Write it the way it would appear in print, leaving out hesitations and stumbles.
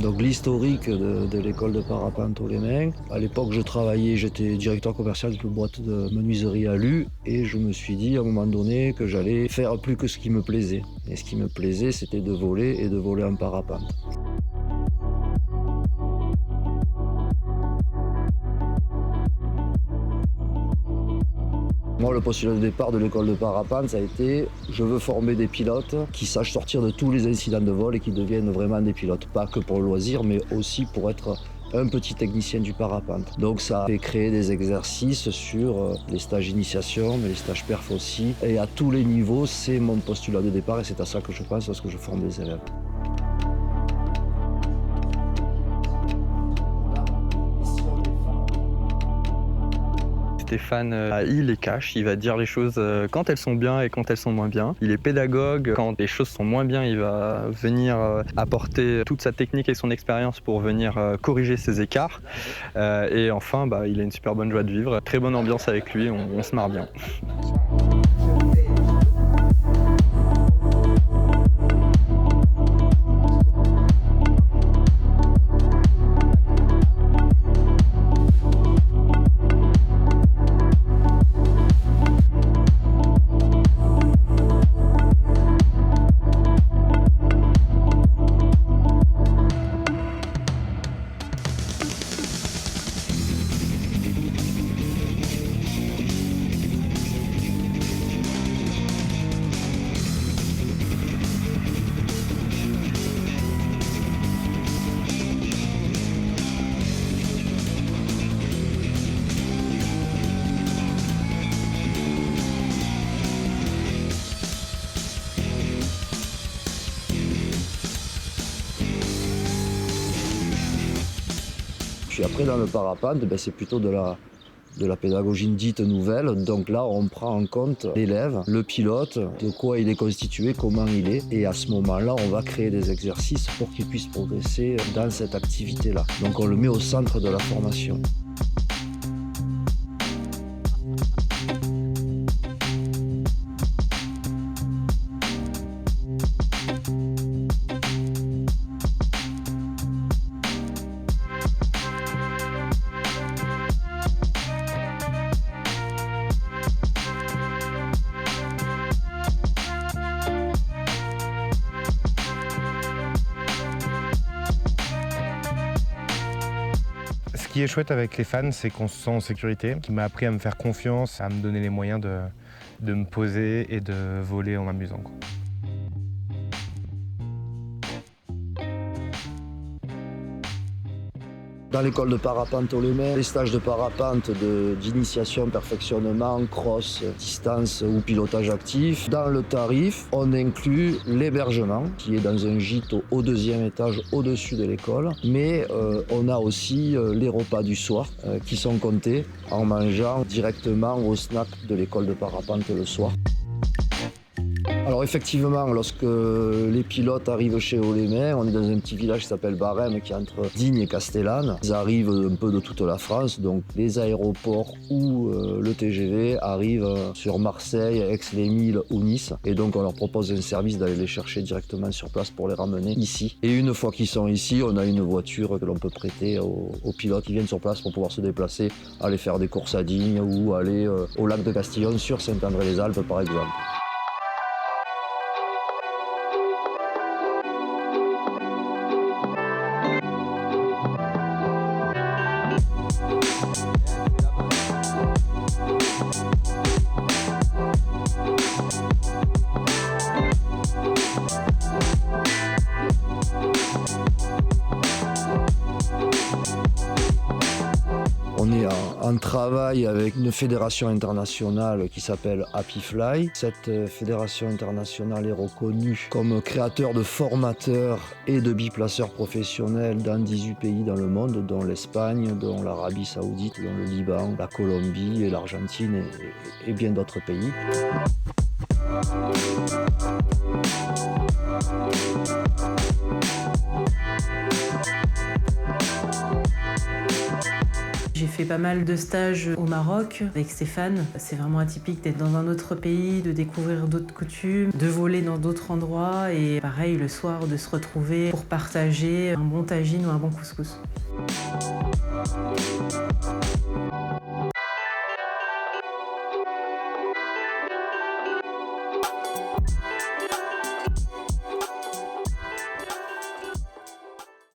Donc l'historique de l'école de parapente aux Lémins. À l'époque, je travaillais, j'étais directeur commercial d'une boîte de menuiserie à Lu et je me suis dit à un moment donné que j'allais faire plus que ce qui me plaisait. Et ce qui me plaisait, c'était de voler et de voler en parapente. Moi, le postulat de départ de l'école de parapente, ça a été je veux former des pilotes qui sachent sortir de tous les incidents de vol et qui deviennent vraiment des pilotes. Pas que pour le loisir, mais aussi pour être un petit technicien du parapente. Donc ça a fait créer des exercices sur les stages d'initiation, mais les stages perf aussi. Et à tous les niveaux, c'est mon postulat de départ et c'est à ça que je pense lorsque je forme des élèves. Stéphane, il les cache, il va dire les choses quand elles sont bien et quand elles sont moins bien. Il est pédagogue, quand les choses sont moins bien, il va venir apporter toute sa technique et son expérience pour venir corriger ces écarts. Et enfin, il a une super bonne joie de vivre, très bonne ambiance avec lui, on se marre bien. Puis après, dans le parapente, c'est plutôt de la pédagogie dite nouvelle. Donc là, on prend en compte l'élève, le pilote, de quoi il est constitué, comment il est. Et à ce moment-là, on va créer des exercices pour qu'il puisse progresser dans cette activité-là. Donc on le met au centre de la formation. Ce qui est chouette avec les fans, c'est qu'on se sent en sécurité, qui m'a appris à me faire confiance, à me donner les moyens de me poser et de voler en m'amusant, quoi. Dans l'école de parapente aux Lémins, les stages de parapente d'initiation, perfectionnement, cross, distance ou pilotage actif. Dans le tarif, on inclut l'hébergement qui est dans un gîte au deuxième étage au-dessus de l'école. Mais on a aussi les repas du soir qui sont comptés en mangeant directement au snack de l'école de parapente le soir. Alors effectivement, lorsque les pilotes arrivent chez Aux-les-Mins, on est dans un petit village qui s'appelle Barème, qui est entre Digne et Castellane. Ils arrivent un peu de toute la France, donc les aéroports ou le TGV arrivent sur Marseille, Aix-les-Milles ou Nice. Et donc on leur propose un service d'aller les chercher directement sur place pour les ramener ici. Et une fois qu'ils sont ici, on a une voiture que l'on peut prêter aux pilotes qui viennent sur place pour pouvoir se déplacer, aller faire des courses à Digne ou aller au lac de Castillon sur Saint-André-les-Alpes par exemple. On est en travail avec une fédération internationale qui s'appelle Happy Fly. Cette fédération internationale est reconnue comme créateur de formateurs et de biplaceurs professionnels dans 18 pays dans le monde, dont l'Espagne, dont l'Arabie Saoudite, dont le Liban, la Colombie et l'Argentine et bien d'autres pays. J'ai fait pas mal de stages au Maroc avec Stéphane. C'est vraiment atypique d'être dans un autre pays, de découvrir d'autres coutumes, de voler dans d'autres endroits et pareil le soir de se retrouver pour partager un bon tagine ou un bon couscous.